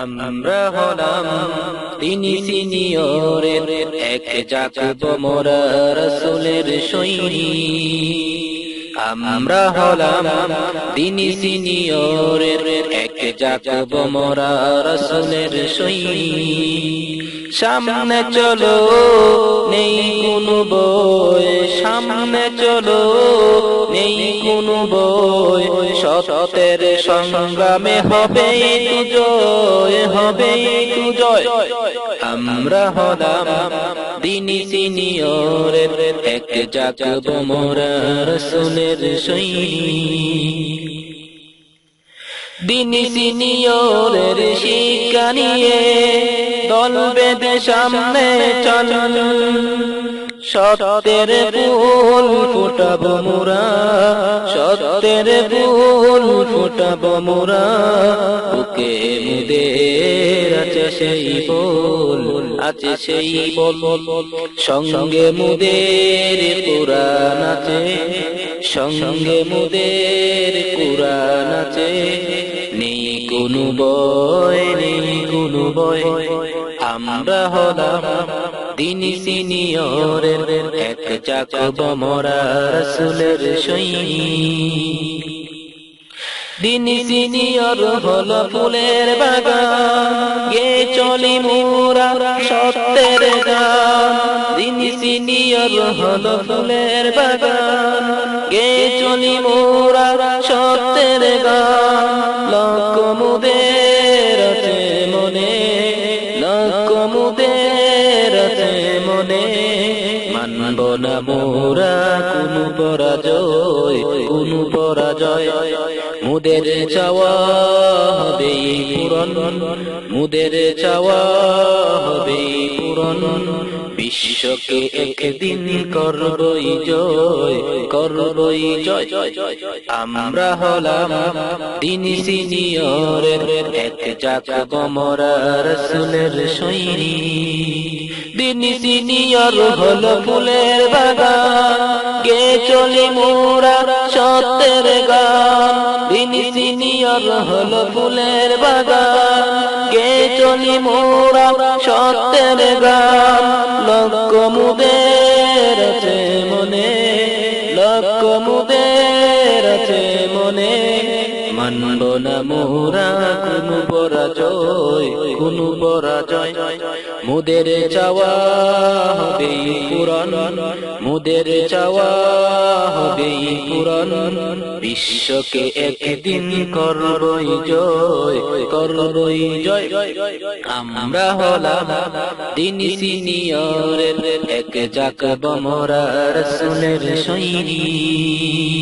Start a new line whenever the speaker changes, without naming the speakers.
আমরা হলাম তিনি সিনিয়রের এক জাকব মোরা রাসূলের সৈনিক। আমরা হলাম তিনি সিনিয়রের এক জাকব মোরা রাসূলের সৈনিক। সামনে চলো নেই কোনো বই, সামনে চলো নেই কোনো বই, সত্যের সংগ্রামে হবে জয়, হবে জয়। আমরা হলাম দিনী সিনিয়রের এক জাকব মোরা রাসূলের সৈনিক। দিনী সিনিয়রের শিক্ষা নিয়ে দল বেঁধে সামনে চল, সত্যের ফুল ফোটাবো মোরা, সত্যের ফুল ফোটাবো মোরা। বুকে মুদের আছে সেই বল, আছে সেই বল, সঙ্গে মুদের কুরআন আছে, সঙ্গে মুদের কুরআন আছে। নেই কোনো ভয়, নেই কোনো ভয়। আমরা হলাম দিনী সিনিয়রের এক জাকব মোরা রাসূলের সৈনিক। দিনী সিনিয়র হলো ফুলের বাগান, গে চলি মোরা সত্যের গান। দিনী সিনিয়র হলো ফুলের বাগান, গে চলি মোরা সত্যের গান। লক্ষ মুদের আছে মনে, লক্ষ মুদের আছে মনে। মানব না মোরা কোনো পরাজয়, কোনো পরাজয়। মুদের চাওয়া হবে পূরণ, মুদের চাওয়া হবে পূরণ। বিশ্বকে একদিন করবই জয়, করবই জয়। আমরা হলাম দিনী সিনিয়রের এক জাকব মোরা রাসূলের সৈনিক। দিনী সিনিয়র হলো ফুলের বাগান, গে চলি মোরা সত্যের গান। দিনী সিনিয়র হলো ফুলের বাগান, গে চলি মোরা সত্যের গান। লক্ষ মুদের আছে মনে, লক্ষ মুদের আছে মনে। মানব না মোরা কোনো পরাজয়, কোনো পরাজয়। মুদের চাওয়া হবে পূরণ, মুদের চাওয়া হবে পূরণ। বিশ্বকে একদিন করবই জয়, করবই জয়। আমরা হলাম দিনী সিনিয়রের এক জাকব মোরা রাসূলের সৈনিক।